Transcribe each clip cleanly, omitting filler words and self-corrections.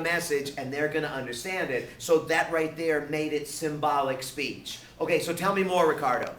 message and they're going to understand it. So that right there made it symbolic speech. Okay, so tell me more, Ricardo.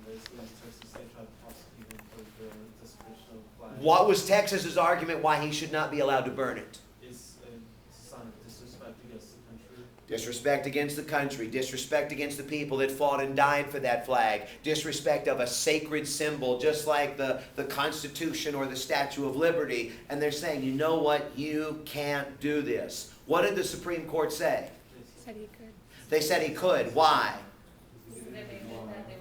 Basically, in Texas, they tried to prosecute him for the desecration of flag. What was Texas's argument why he should not be allowed to burn it? It's a sign of disrespect against the country. Disrespect against the country, disrespect against the people that fought and died for that flag, disrespect of a sacred symbol, just like the Constitution or the Statue of Liberty. And they're saying, you know what, you can't do this. What did the Supreme Court say? Said he could. They said he could. Why? So if they did that, they would have to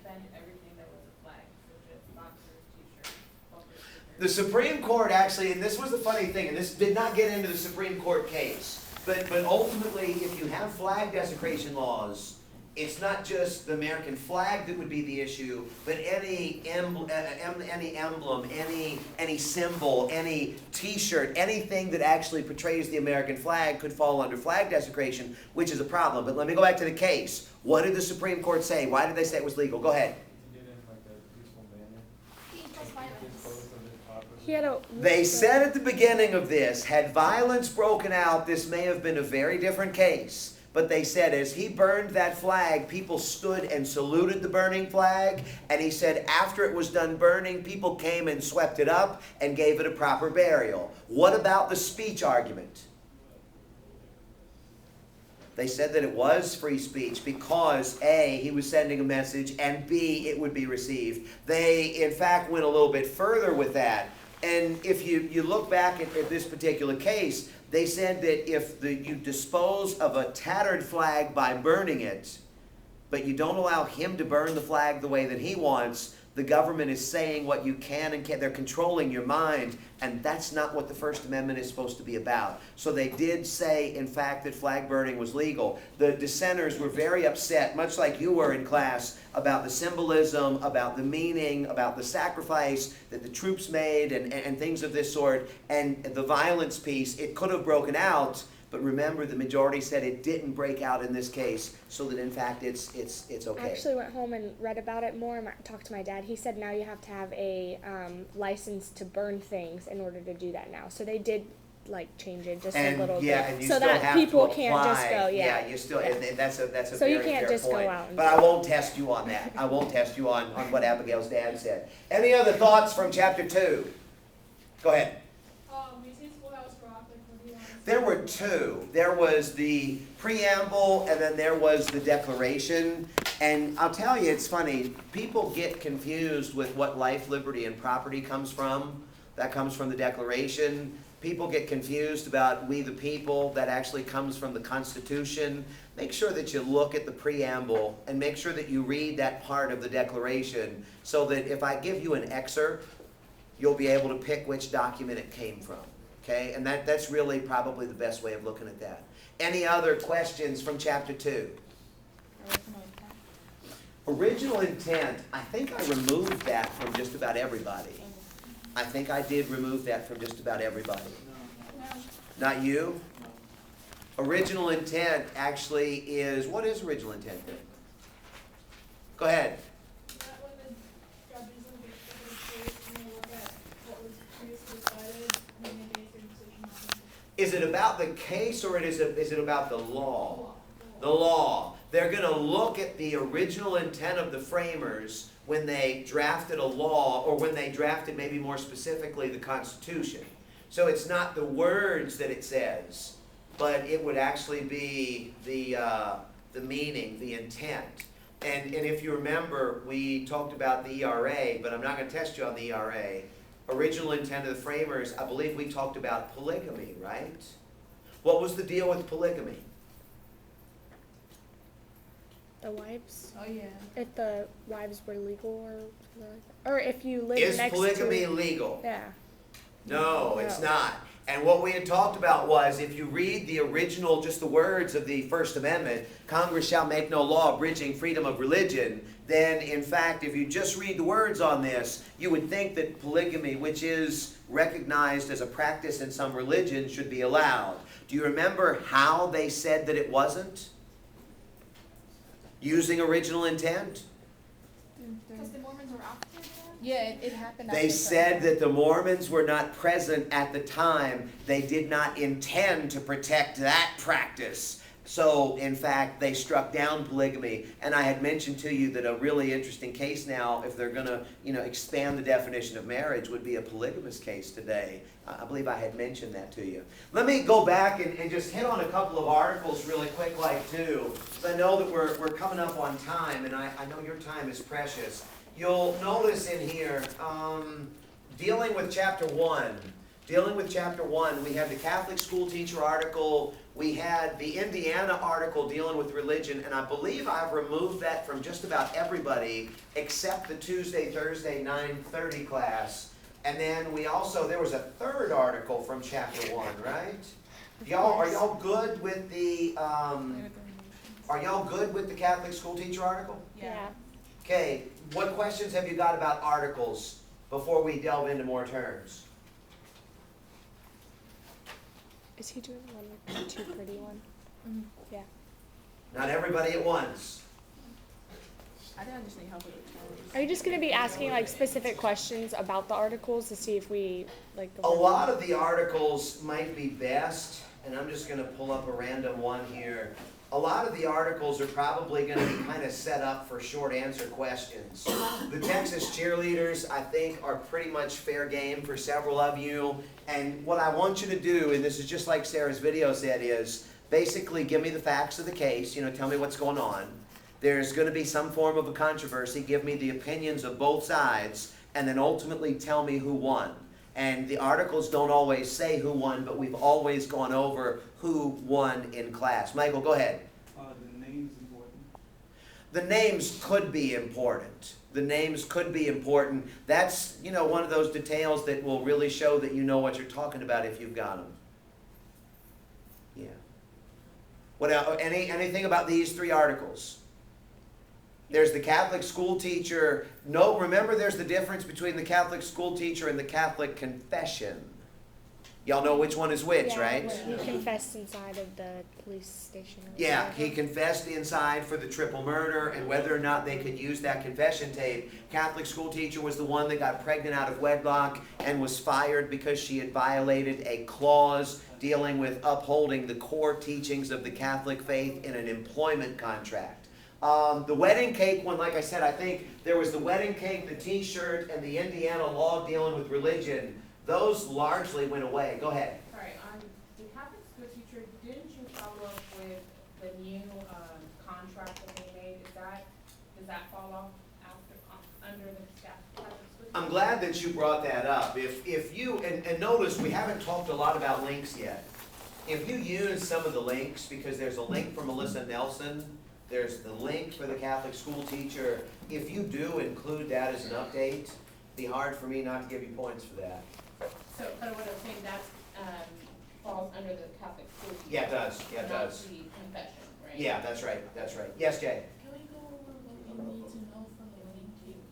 ban everything that was a flag, such as boxers, t-shirts, bumper stickers. The Supreme Court actually, and this was the funny thing, and this did not get into the Supreme Court case, but ultimately, if you have flag desecration laws, it's not just the American flag that would be the issue, but any emblem, any symbol, any T-shirt, anything that actually portrays the American flag could fall under flag desecration, which is a problem. But let me go back to the case. What did the Supreme Court say? Why did they say it was legal? Go ahead. He did it in like a peaceful manner. He equals violence. Disposed of it properly. He had a. They said at the beginning of this, had violence broken out, this may have been a very different case. But they said as he burned that flag, people stood and saluted the burning flag. And he said after it was done burning, people came and swept it up and gave it a proper burial. What about the speech argument? They said that it was free speech because A, he was sending a message, and B, it would be received. They, in fact, went a little bit further with that. And if you look back at this particular case, they said that if you dispose of a tattered flag by burning it, but you don't allow him to burn the flag the way that he wants, the government is saying what you can and can't. They're controlling your mind, and that's not what the First Amendment is supposed to be about. So they did say, in fact, that flag burning was legal. The dissenters were very upset, much like you were in class, about the symbolism, about the meaning, about the sacrifice that the troops made, and things of this sort. And the violence piece, it could have broken out, but remember, the majority said it didn't break out in this case, so that in fact it's okay. I actually went home and read about it more and talked to my dad. He said now you have to have a license to burn things in order to do that now. So they did like change it just a little bit, and you so still that have people to can't just apply. go. You still, Yeah. and that's a So very you can't fair just go point. out and But I won't test you on that. I won't test you on what Abigail's dad said. Any other thoughts from chapter 2? Go ahead. There were two. There was the preamble, and then there was the declaration. And I'll tell you, it's funny. People get confused with what life, liberty, and property comes from. That comes from the Declaration. People get confused about we the people. That actually comes from the Constitution. Make sure that you look at the preamble and make sure that you read that part of the Declaration so that if I give you an excerpt, you'll be able to pick which document it came from. Okay, and that's really probably the best way of looking at that. Any other questions from chapter 2? Original intent, I think I removed that from just about everybody. I think I did remove that from just about everybody. Not you? Original intent actually is, what is original intent then? Go ahead. Is it about the case or is it about the law? The law. They're going to look at the original intent of the framers when they drafted a law, or when they drafted, maybe more specifically, the Constitution. So it's not the words that it says, but it would actually be the meaning, the intent. And if you remember, we talked about the ERA, but I'm not going to test you on the ERA. Original intent of the framers, I believe we talked about polygamy, right? What was the deal with polygamy? The wives. Oh, yeah. If the wives were legal or something like that. Or if you live Is next polygamy to. legal? Yeah. No, it's No. not. And what we had talked about was, if you read the original, just the words of the First Amendment, Congress shall make no law abridging freedom of religion, then in fact, if you just read the words on this, you would think that polygamy, which is recognized as a practice in some religions, should be allowed. Do you remember how they said that it wasn't? Using original intent? Because the Mormons were opposite of that? Yeah, it happened. They after said Sunday. that the Mormons were not present at the time. They did not intend to protect that practice. So, in fact, they struck down polygamy. And I had mentioned to you that a really interesting case now, if they're going to, expand the definition of marriage, would be a polygamous case today. I believe I had mentioned that to you. Let me go back and just hit on a couple of articles really quick, like too. 'Cause I know that we're coming up on time, and I know your time is precious. You'll notice in here, dealing with chapter 1. Dealing with chapter 1, we have the Catholic school teacher article. We had the Indiana article dealing with religion, and I believe I've removed that from just about everybody except the Tuesday, Thursday, 9:30 class. And then there was a third article from chapter 1, right? Are y'all good with the, Catholic school teacher article? Yeah. Okay, what questions have you got about articles before we delve into more terms? Is he doing one with the too pretty one? Yeah. Not everybody at once. I think I just need help with the terms. Are you just gonna be asking like specific questions about the articles to see if we like? A lot of the articles might be best, and I'm just gonna pull up a random one here. A lot of the articles are probably gonna be kind of set up for short answer questions. The Texas cheerleaders, I think, are pretty much fair game for several of you. And what I want you to do, and this is just like Sarah's video said, is basically give me the facts of the case, tell me what's going on. There's gonna be some form of a controversy, give me the opinions of both sides, and then ultimately tell me who won. And the articles don't always say who won, but we've always gone over who won in class. Michael, go ahead. The name's important. The names could be important. The names could be important. That's, one of those details that will really show that you know what you're talking about if you've got them. Yeah. What else? Anything about these 3 articles? There's the Catholic school teacher. No, remember there's the difference between the Catholic school teacher and the Catholic confession. Y'all know which one is which, Yeah, right? He confessed inside of the police station. or Yeah, whatever. he confessed inside for the triple murder, and whether or not they could use that confession tape. Catholic school teacher was the one that got pregnant out of wedlock and was fired because she had violated a clause dealing with upholding the core teachings of the Catholic faith in an employment contract. The wedding cake one, like I said, I think there was the wedding cake, the t-shirt, and the Indiana law dealing with religion. Those largely went away. Go ahead. Sorry, on the Catholic school teacher, didn't you follow up with the new, contract that they made? Does that fall off under the Catholic school? I'm glad that you brought that up. If you, and notice we haven't talked a lot about links yet. If you use some of the links, because there's a link for Melissa Nelson, there's the link for the Catholic school teacher. If you do include that as an update, it'd be hard for me not to give you points for that. So, but what I'm saying, that, falls under the Catholic school teacher. Yeah, it does. Yeah, it not does. the confession, right? Yeah, that's right. That's right. Yes, Jay? Can we go over what we need to know from the wedding cake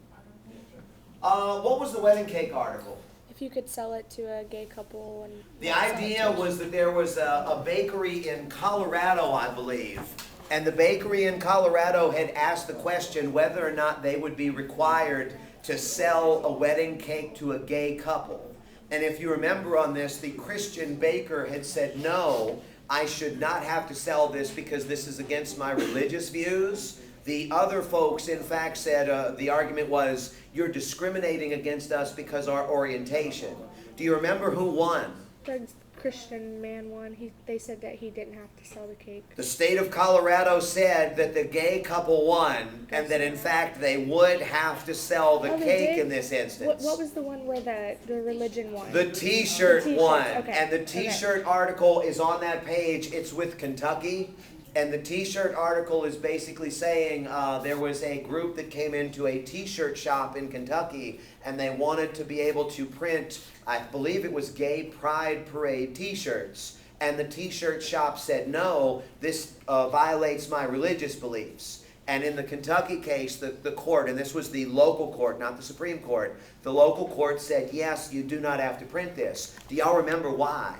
article? What was the wedding cake article? If you could sell it to a gay couple and. The not sell it idea to- was that there was a bakery in Colorado, I believe, and the bakery in Colorado had asked the question whether or not they would be required to sell a wedding cake to a gay couple. And if you remember on this, the Christian baker had said, no, I should not have to sell this because this is against my religious views. The other folks, in fact, said the argument was, you're discriminating against us because our orientation. Do you remember who won? The Christian man one. They said that he didn't have to sell the cake. The state of Colorado said that the gay couple won, and that in fact they would have to sell the Oh, they cake did? in this instance. What was the one where the religion won? The t-shirt The t-shirts, one, okay, and the okay. t-shirt article is on that page. It's with Kentucky, and the t-shirt article is basically saying there was a group that came into a t-shirt shop in Kentucky, and they wanted to be able to print, I believe it was Gay Pride Parade t-shirts, and the t-shirt shop said, no, this violates my religious beliefs. And in the Kentucky case, the court, and this was the local court, not the Supreme Court, the local court said, yes, you do not have to print this. Do y'all remember why?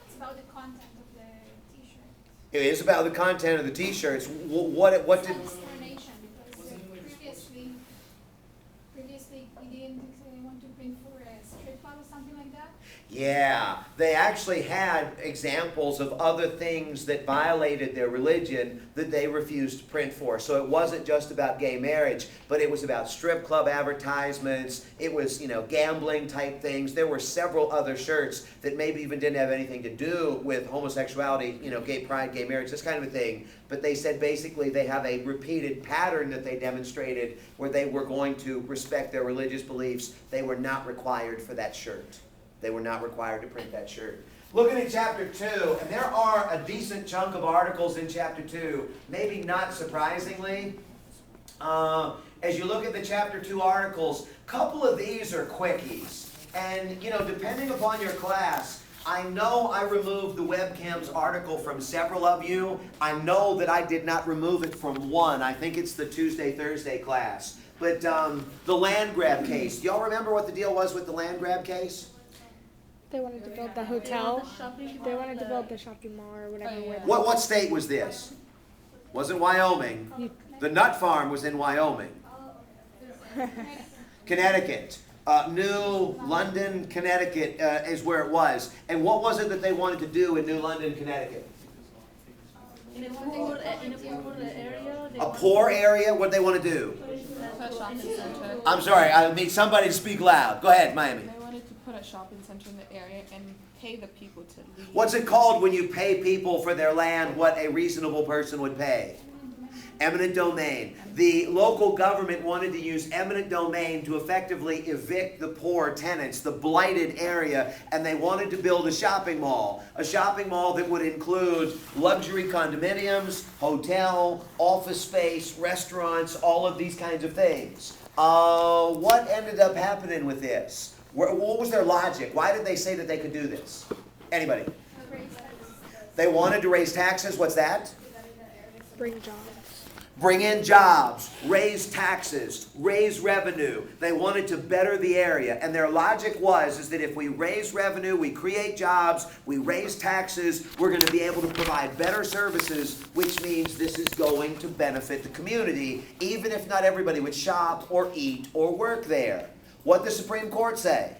It's about the content of the t-shirt. It is about the content of the t-shirts. What It's did... not discrimination because previously we Yeah, they actually had examples of other things that violated their religion that they refused to print for. So it wasn't just about gay marriage, but it was about strip club advertisements. It was, gambling type things. There were several other shirts that maybe even didn't have anything to do with homosexuality, gay pride, gay marriage, this kind of a thing. But they said basically they have a repeated pattern that they demonstrated where they were going to respect their religious beliefs. They were not required for that shirt. They were not required to print that shirt. Looking at chapter 2, and there are a decent chunk of articles in chapter 2, maybe not surprisingly. As you look at the chapter 2 articles, a couple of these are quickies. And, depending upon your class, I know I removed the webcams article from several of you. I know that I did not remove it from one. I think it's the Tuesday, Thursday class. But the land grab case. Y'all remember what the deal was with the land grab case? They wanted to build the hotel. They wanted to build the shopping mall or whatever. Oh, yeah. What state was this? Wasn't Wyoming. The nut farm was in Wyoming. Connecticut. New London, Connecticut is where it was. And what was it that they wanted to do in New London, Connecticut? In a poor area. A poor area? What they want to do? A shopping center. I'm sorry, I need somebody to speak loud. Go ahead, Miami. They wanted to put a shopping center in the area and pay the people to leave. What's it called when you pay people for their land what a reasonable person would pay? Eminent domain. The local government wanted to use eminent domain to effectively evict the poor tenants, the blighted area, and they wanted to build a shopping mall. A shopping mall that would include luxury condominiums, hotel, office space, restaurants, all of these kinds of things. What ended up happening with this? What was their logic? Why did they say that they could do this? Anybody? They wanted to raise taxes. What's that? Bring jobs. Bring in jobs, raise taxes, raise revenue. They wanted to better the area. And their logic is that if we raise revenue, we create jobs, we raise taxes, we're going to be able to provide better services, which means this is going to benefit the community, even if not everybody would shop or eat or work there. What did the Supreme Court say?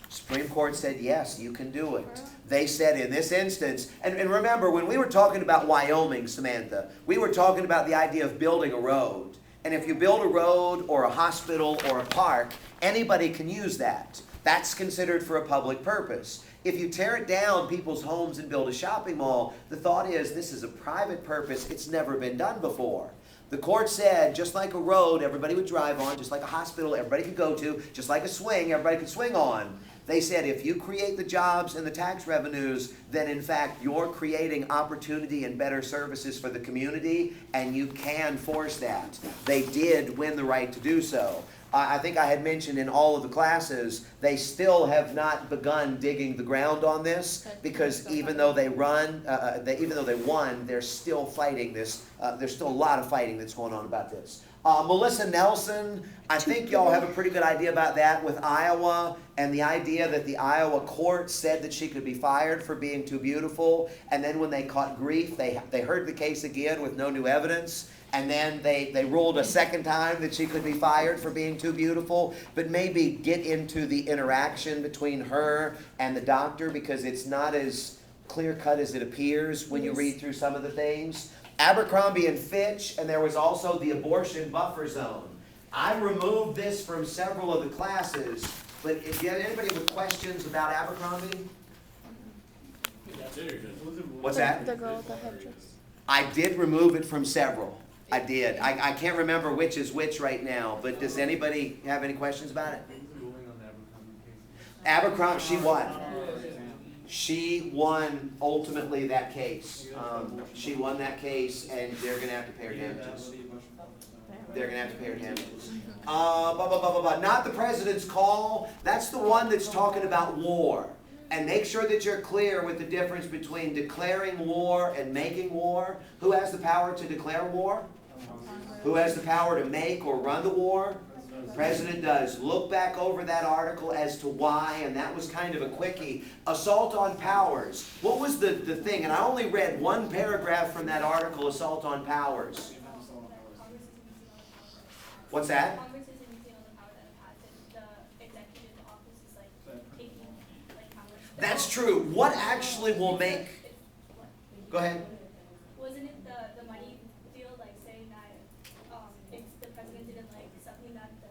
Supreme Court said, yes, you can do it. They said in this instance, and remember, when we were talking about Wyoming, Samantha, we were talking about the idea of building a road. And if you build a road or a hospital or a park, anybody can use that. That's considered for a public purpose. If you tear it down, people's homes, and build a shopping mall, the thought is this is a private purpose. It's never been done before. The court said, just like a road everybody would drive on, just like a hospital everybody could go to, just like a swing everybody could swing on, they said if you create the jobs and the tax revenues, then in fact you're creating opportunity and better services for the community, and you can force that. They did win the right to do so. I think I had mentioned in all of the classes, they still have not begun digging the ground on this, because even though they won, they're still fighting this. There's still a lot of fighting that's going on about this. Melissa Nelson, I think y'all have a pretty good idea about that with Iowa, and the idea that the Iowa court said that she could be fired for being too beautiful, and then when they caught grief, they heard the case again with no new evidence, and then they ruled a second time that she could be fired for being too beautiful. But maybe get into the interaction between her and the doctor, because it's not as clear-cut as it appears when you read through some of the things. Abercrombie and Fitch, and there was also the abortion buffer zone. I removed this from several of the classes, but if you have anybody with questions about Abercrombie? What's that? The girl with the headdress. I did remove it from several. I did. I can't remember which is which right now, but does anybody have any questions about it? Abercrombie, she won. She won ultimately that case. She won that case, and they're going to have to pay her damages. They're going to have to pay her damages. Not the president's call. That's the one that's talking about war. And make sure that you're clear with the difference between declaring war and making war. Who has the power to declare war? Who has the power to make or run the war? The president does. Look back over that article as to why, and that was kind of a quickie. Assault on powers. What was the thing? And I only read one paragraph from that article, Assault on Powers. What's that? Congress isn't using all the power that it has in the executive office That's true. What actually will make, What? go ahead. Wasn't it the money deal, like saying that, if the president didn't like something that the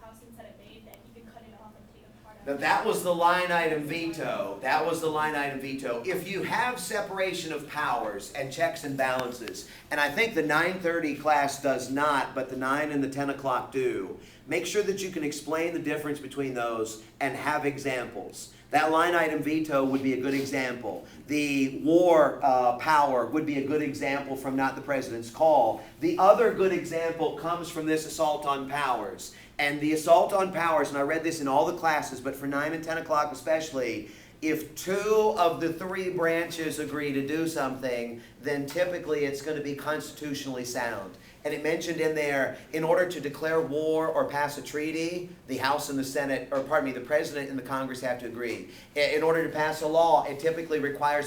House and Senate made, that he could cut it off and take a part Now, of it? that was the line item veto. That was the line item veto. If you have separation of powers and checks and balances, and I think the 9:30 class does not, but the 9 and the 10 o'clock do, make sure that you can explain the difference between those and have examples. That line item veto would be a good example. The war power would be a good example from not the president's call. The other good example comes from this assault on powers. And the assault on powers, and I read this in all the classes, but for 9 and 10 o'clock especially, if 2 of the 3 branches agree to do something, then typically it's going to be constitutionally sound. And it mentioned in there, in order to declare war or pass a treaty, the House and the Senate, or pardon me, the President and the Congress have to agree. In order to pass a law, it typically requires